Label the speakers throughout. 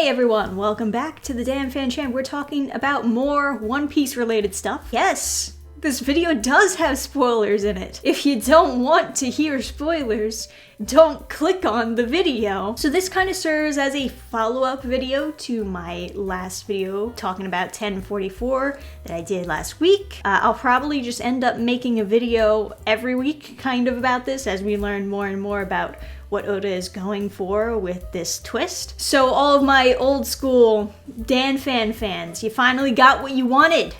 Speaker 1: Hey everyone, welcome back to the dannphan channel. We're talking about more One Piece related stuff. Yes, this video does have spoilers in it. If you don't want to hear spoilers, don't click on the video. So this kind of serves as a follow-up video to my last video talking about 1044 that I did last week. I'll probably just end up making a video every week kind of about this as we learn more and more about what Oda is going for with this twist. So all of my old school dannphan fans, you finally got what you wanted.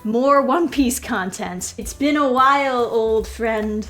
Speaker 1: More One Piece content. It's been a while, old friend.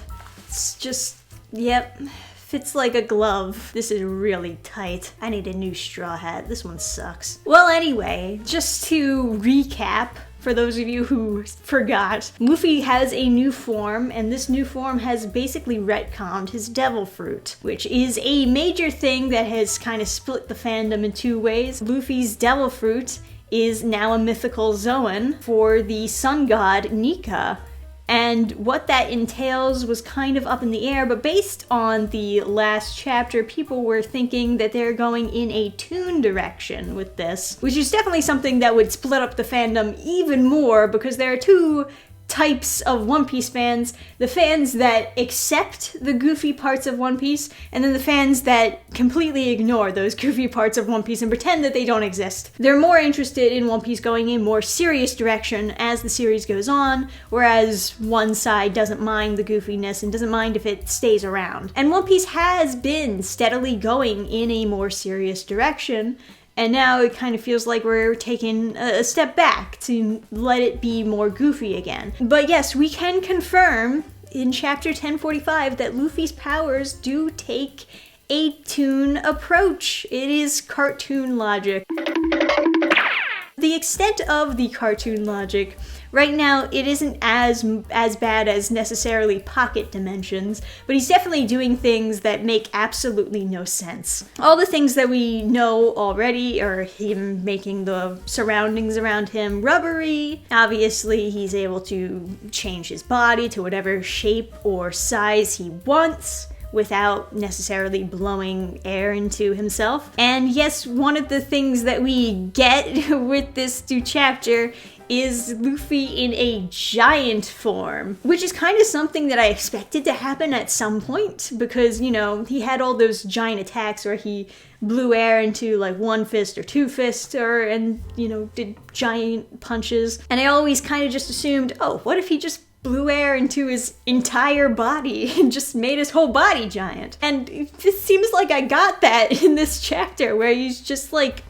Speaker 1: It's just, yep, fits like a glove. This is really tight. I need a new straw hat. This one sucks. Well, anyway, just to recap, for those of you who forgot, Luffy has a new form, and this new form has basically retconned his devil fruit, which is a major thing that has kind of split the fandom in two ways. Luffy's devil fruit is now a mythical Zoan for the sun god Nika. And what that entails was kind of up in the air, but based on the last chapter, people were thinking that they're going in a tune direction with this, which is definitely something that would split up the fandom even more, because there are two types of One Piece fans: the fans that accept the goofy parts of One Piece, and then the fans that completely ignore those goofy parts of One Piece and pretend that they don't exist. They're more interested in One Piece going in more serious direction as the series goes on, whereas one side doesn't mind the goofiness and doesn't mind if it stays around. And One Piece has been steadily going in a more serious direction, and now it kind of feels like we're taking a step back to let it be more goofy again. But yes, we can confirm in chapter 1045 that Luffy's powers do take a toon approach. It is cartoon logic. The extent of the cartoon logic, right now it isn't as bad as necessarily pocket dimensions, but he's definitely doing things that make absolutely no sense. All the things that we know already are him making the surroundings around him rubbery. Obviously, he's able to change his body to whatever shape or size he wants without necessarily blowing air into himself. And yes, one of the things that we get with this new chapter is Luffy in a giant form, which is kind of something that I expected to happen at some point, because, you know, he had all those giant attacks where he blew air into like one fist or two fists, and, you know, did giant punches. And I always kind of just assumed, oh, what if he just blew air into his entire body and just made his whole body giant? And it seems like I got that in this chapter, where he's just like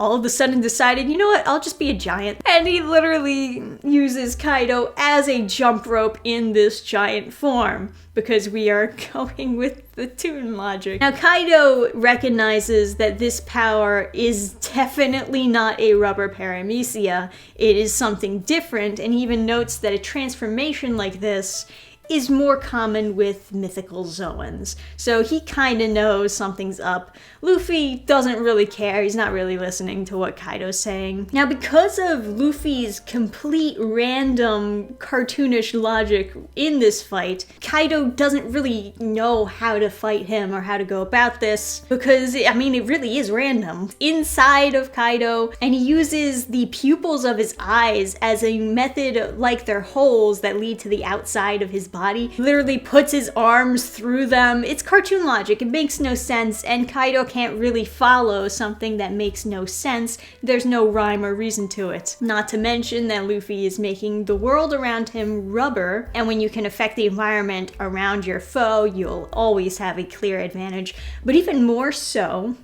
Speaker 1: all of a sudden decided, you know what, I'll just be a giant. And he literally uses Kaido as a jump rope in this giant form, because we are going with the toon logic. Now, Kaido recognizes that this power is definitely not a rubber paramecia. It is something different, and he even notes that a transformation like this is more common with mythical Zoans. So he kind of knows something's up. Luffy doesn't really care. He's not really listening to what Kaido's saying. Now, because of Luffy's complete random cartoonish logic in this fight, Kaido doesn't really know how to fight him or how to go about this, because, I mean, it really is random. Inside of Kaido, and he uses the pupils of his eyes as a method, like they're holes that lead to the outside of his body. Literally puts his arms through them. It's cartoon logic. It makes no sense, and Kaido can't really follow something that makes no sense. There's no rhyme or reason to it. Not to mention that Luffy is making the world around him rubber, and when you can affect the environment around your foe, you'll always have a clear advantage. But even more so,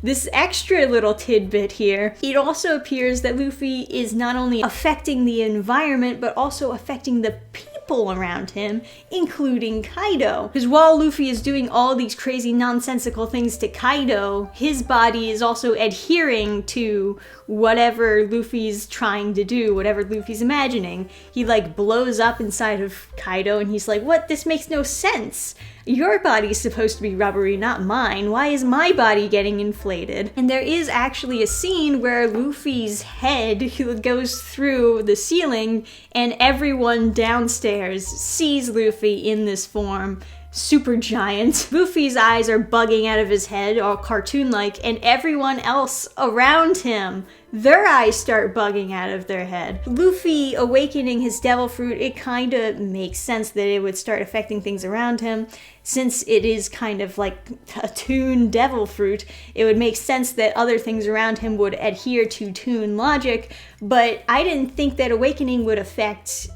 Speaker 1: this extra little tidbit here, it also appears that Luffy is not only affecting the environment, but also affecting the people around him, including Kaido. Because while Luffy is doing all these crazy nonsensical things to Kaido, his body is also adhering to whatever Luffy's trying to do, whatever Luffy's imagining. He like blows up inside of Kaido, and he's like, what? This makes no sense. Your body's supposed to be rubbery, not mine. Why is my body getting inflated? And there is actually a scene where Luffy's head goes through the ceiling, and everyone downstairs sees Luffy in this form, super giant. Luffy's eyes are bugging out of his head, all cartoon-like, and everyone else around him, their eyes start bugging out of their head. Luffy awakening his devil fruit, it kind of makes sense that it would start affecting things around him. Since it is kind of like a Toon devil fruit, it would make sense that other things around him would adhere to Toon logic, but I didn't think that awakening would affect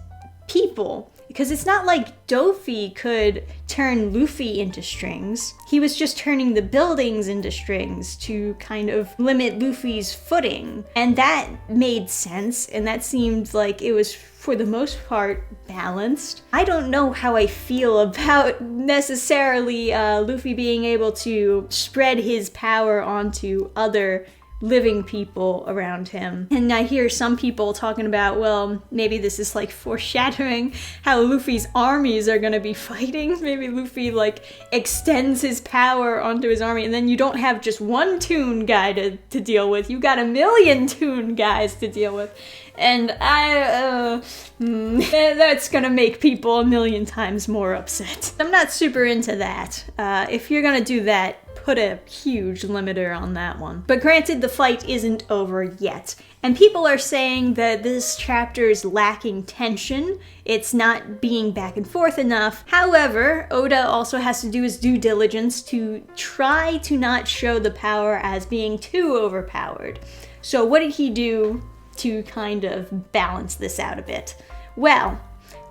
Speaker 1: people. Because it's not like Dofi could turn Luffy into strings. He was just turning the buildings into strings to kind of limit Luffy's footing. And that made sense, and that seemed like it was, for the most part, balanced. I don't know how I feel about necessarily Luffy being able to spread his power onto other living people around him. And I hear some people talking about, well, maybe this is like foreshadowing how Luffy's armies are gonna be fighting. Maybe Luffy like extends his power onto his army, and then you don't have just one Toon guy to deal with, you got 1,000,000 Toon guys to deal with. And that's gonna make people 1,000,000 times more upset. I'm not super into that. If you're gonna do that, put a huge limiter on that one. But granted, the fight isn't over yet. And people are saying that this chapter is lacking tension. It's not being back and forth enough. However, Oda also has to do his due diligence to try to not show the power as being too overpowered. So what did he do to kind of balance this out a bit? Well,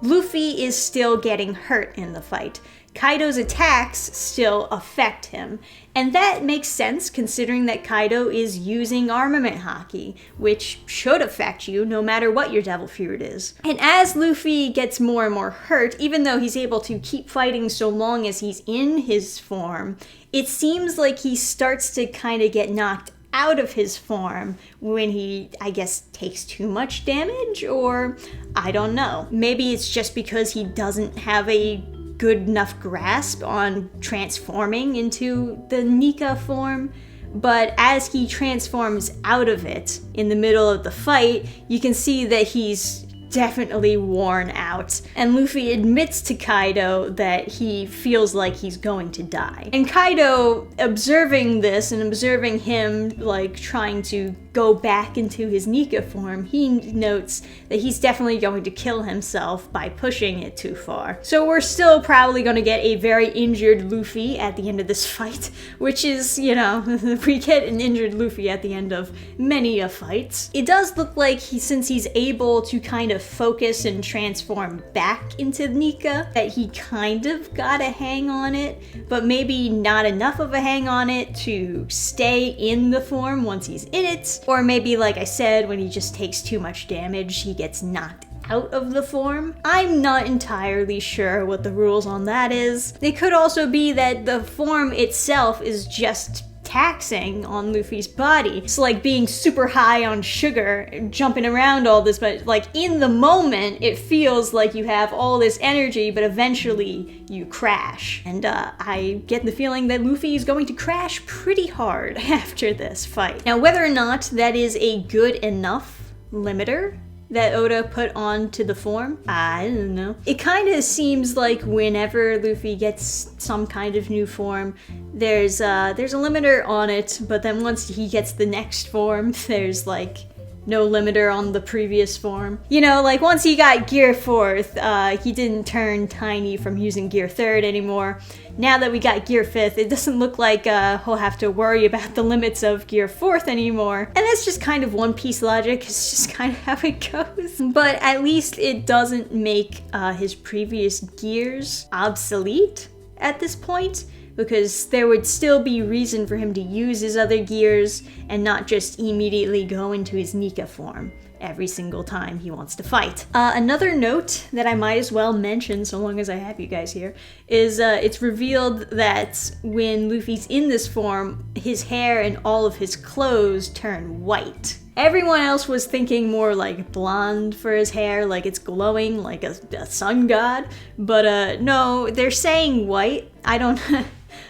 Speaker 1: Luffy is still getting hurt in the fight. Kaido's attacks still affect him, and that makes sense considering that Kaido is using armament haki, which should affect you no matter what your devil fruit is. And as Luffy gets more and more hurt, even though he's able to keep fighting so long as he's in his form, it seems like he starts to kind of get knocked out of his form when he, I guess, takes too much damage, or I don't know. Maybe it's just because he doesn't have a good enough grasp on transforming into the Nika form. But as he transforms out of it in the middle of the fight, you can see that he's definitely worn out. And Luffy admits to Kaido that he feels like he's going to die. And Kaido, observing this and observing him like trying to go back into his Nika form, he notes that he's definitely going to kill himself by pushing it too far. So we're still probably going to get a very injured Luffy at the end of this fight, which is, you know, we get an injured Luffy at the end of many a fight. It does look like since he's able to kind of focus and transform back into Nika, that he kind of got a hang on it, but maybe not enough of a hang on it to stay in the form once he's in it. Or maybe, like I said, when he just takes too much damage, he gets knocked out of the form. I'm not entirely sure what the rules on that is. It could also be that the form itself is just taxing on Luffy's body. It's like being super high on sugar, jumping around all this, but like in the moment, it feels like you have all this energy, but eventually you crash. And I get the feeling that Luffy is going to crash pretty hard after this fight. Now, whether or not that is a good enough limiter that Oda put onto the form, I don't know. It kind of seems like whenever Luffy gets some kind of new form, there's a limiter on it, but then once he gets the next form, there's like no limiter on the previous form. You know, like once he got Gear 4th, he didn't turn tiny from using Gear 3rd anymore. Now that we got Gear 5th, it doesn't look like he'll have to worry about the limits of Gear 4th anymore. And that's just kind of One Piece logic, it's just kind of how it goes. But at least it doesn't make his previous gears obsolete at this point, because there would still be reason for him to use his other gears and not just immediately go into his Nika form every single time he wants to fight. Another note that I might as well mention, so long as I have you guys here, is it's revealed that when Luffy's in this form, his hair and all of his clothes turn white. Everyone else was thinking more like blonde for his hair, like it's glowing like a sun god, but no, they're saying white. I don't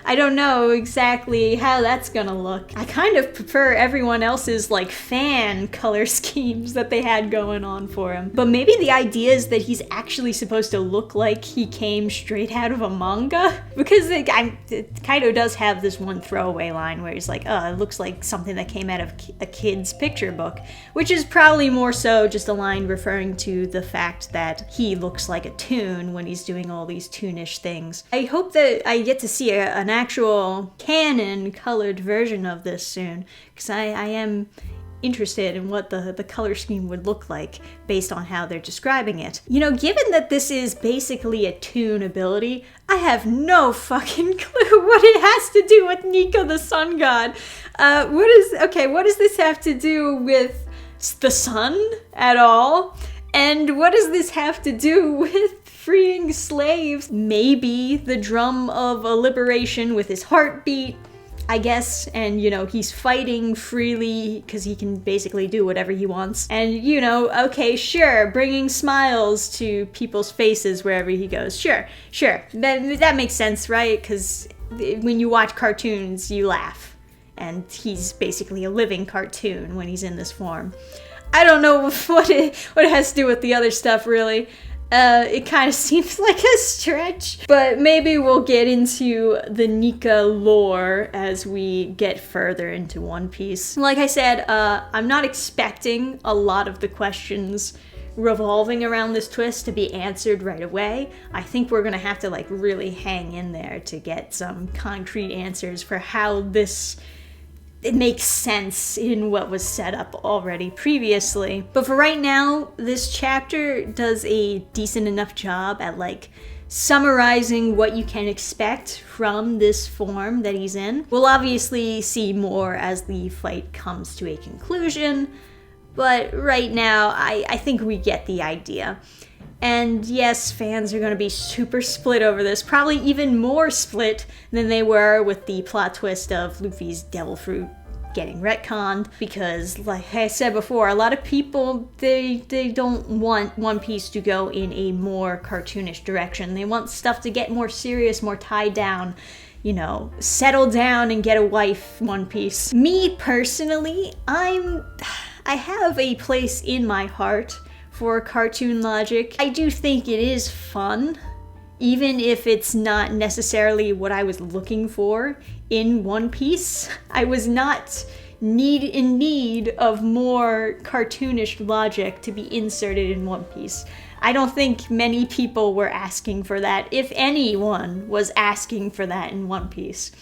Speaker 1: I don't know exactly how that's gonna look. I kind of prefer everyone else's like fan color schemes that they had going on for him. But maybe the idea is that he's actually supposed to look like he came straight out of a manga, because Kaido does have this one throwaway line where he's like, oh, it looks like something that came out of a kid's picture book, which is probably more so just a line referring to the fact that he looks like a toon when he's doing all these toonish things. I hope that I get to see an actual canon colored version of this soon, because I am interested in what the color scheme would look like based on how they're describing it. You know, given that this is basically a toon ability, I have no fucking clue what it has to do with Nico the Sun God. What does this have to do with the sun at all? And what does this have to do with freeing slaves? Maybe the drum of a liberation with his heartbeat, I guess, and you know, he's fighting freely because he can basically do whatever he wants. And you know, okay, sure, bringing smiles to people's faces wherever he goes. Sure, that makes sense, right? Because when you watch cartoons, you laugh. And he's basically a living cartoon when he's in this form. I don't know what it has to do with the other stuff, really. It kind of seems like a stretch, but maybe we'll get into the Nika lore as we get further into One Piece. Like I said, I'm not expecting a lot of the questions revolving around this twist to be answered right away. I think we're gonna have to like really hang in there to get some concrete answers for how it makes sense in what was set up already previously. But for right now, this chapter does a decent enough job at like summarizing what you can expect from this form that he's in. We'll obviously see more as the fight comes to a conclusion, but right now I think we get the idea. And yes, fans are going to be super split over this, probably even more split than they were with the plot twist of Luffy's devil fruit getting retconned, because like I said before, a lot of people, they don't want One Piece to go in a more cartoonish direction. They want stuff to get more serious, more tied down, you know, settle down and get a wife, One Piece. Me personally, I have a place in my heart for cartoon logic. I do think it is fun, even if it's not necessarily what I was looking for in One Piece. I was not in need of more cartoonish logic to be inserted in One Piece. I don't think many people were asking for that, if anyone was asking for that in One Piece.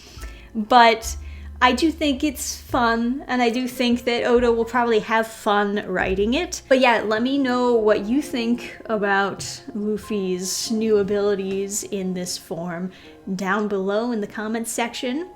Speaker 1: But I do think it's fun, and I do think that Oda will probably have fun writing it. But yeah, let me know what you think about Luffy's new abilities in this form down below in the comments section.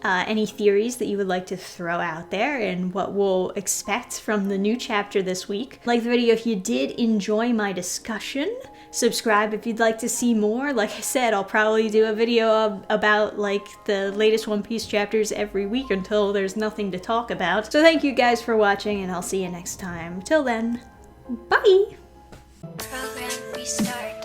Speaker 1: Any theories that you would like to throw out there and what we'll expect from the new chapter this week. Like the video if you did enjoy my discussion. Subscribe if you'd like to see more. Like I said, I'll probably do a video about like the latest One Piece chapters every week until there's nothing to talk about. So thank you guys for watching, and I'll see you next time. Till then, bye!
Speaker 2: Program restart.